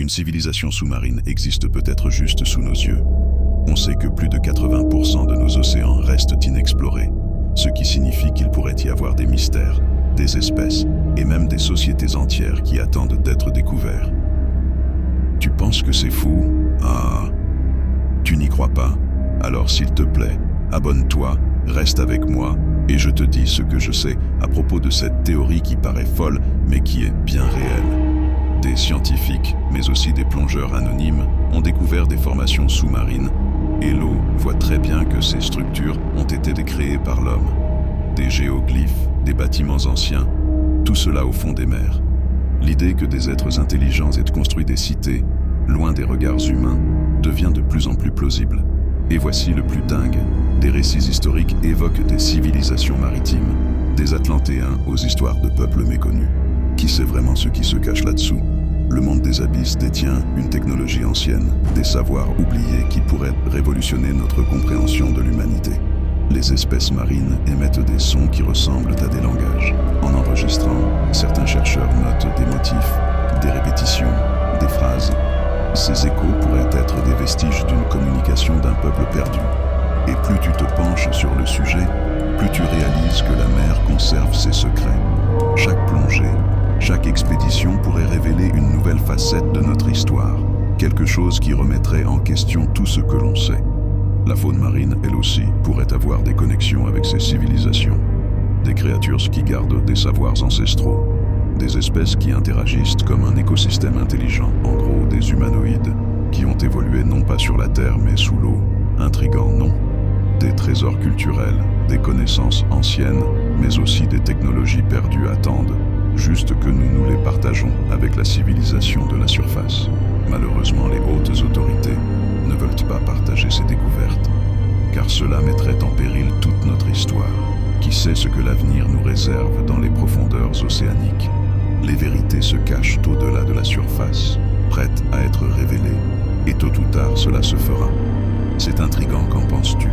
Une civilisation sous-marine existe peut-être juste sous nos yeux. On sait que plus de 80% de nos océans restent inexplorés, ce qui signifie qu'il pourrait y avoir des mystères, des espèces et même des sociétés entières qui attendent d'être découverts. Tu penses que c'est fou? Ah, tu n'y crois pas? Alors s'il te plaît, abonne-toi, reste avec moi et je te dis ce que je sais à propos de cette théorie qui paraît folle mais qui est bien réelle. Des scientifiques, mais aussi des plongeurs anonymes, ont découvert des formations sous-marines et l'eau voit très bien que ces structures ont été créées par l'homme. Des géoglyphes, des bâtiments anciens, tout cela au fond des mers. L'idée que des êtres intelligents aient construit des cités, loin des regards humains, devient de plus en plus plausible. Et voici le plus dingue, des récits historiques évoquent des civilisations maritimes, des Atlantéens aux histoires de peuples méconnus. Qui sait vraiment ce qui se cache là-dessous? Le monde des abysses détient une technologie ancienne, des savoirs oubliés qui pourraient révolutionner notre compréhension de l'humanité. Les espèces marines émettent des sons qui ressemblent à des langages. En enregistrant, certains chercheurs notent des motifs, des répétitions, des phrases. Ces échos pourraient être des vestiges d'une communication d'un peuple perdu. Et plus tu te penches sur le sujet, plus tu réalises que la mer conserve ses secrets. Chaque plongée, chaque expédition pourrait révéler une nouvelle facette de notre histoire, quelque chose qui remettrait en question tout ce que l'on sait. La faune marine, elle aussi, pourrait avoir des connexions avec ces civilisations. Des créatures qui gardent des savoirs ancestraux, des espèces qui interagissent comme un écosystème intelligent, en gros des humanoïdes, qui ont évolué non pas sur la Terre mais sous l'eau. Intriguant, non? Des trésors culturels, des connaissances anciennes, mais aussi des technologies perdues attendent, juste que nous les partageons avec la civilisation de la surface. Malheureusement, les hautes autorités ne veulent pas partager ces découvertes, car cela mettrait en péril toute notre histoire. Qui sait ce que l'avenir nous réserve dans les profondeurs océaniques? Les vérités se cachent au-delà de la surface, prêtes à être révélées, et tôt ou tard cela se fera. C'est intriguant, qu'en penses-tu?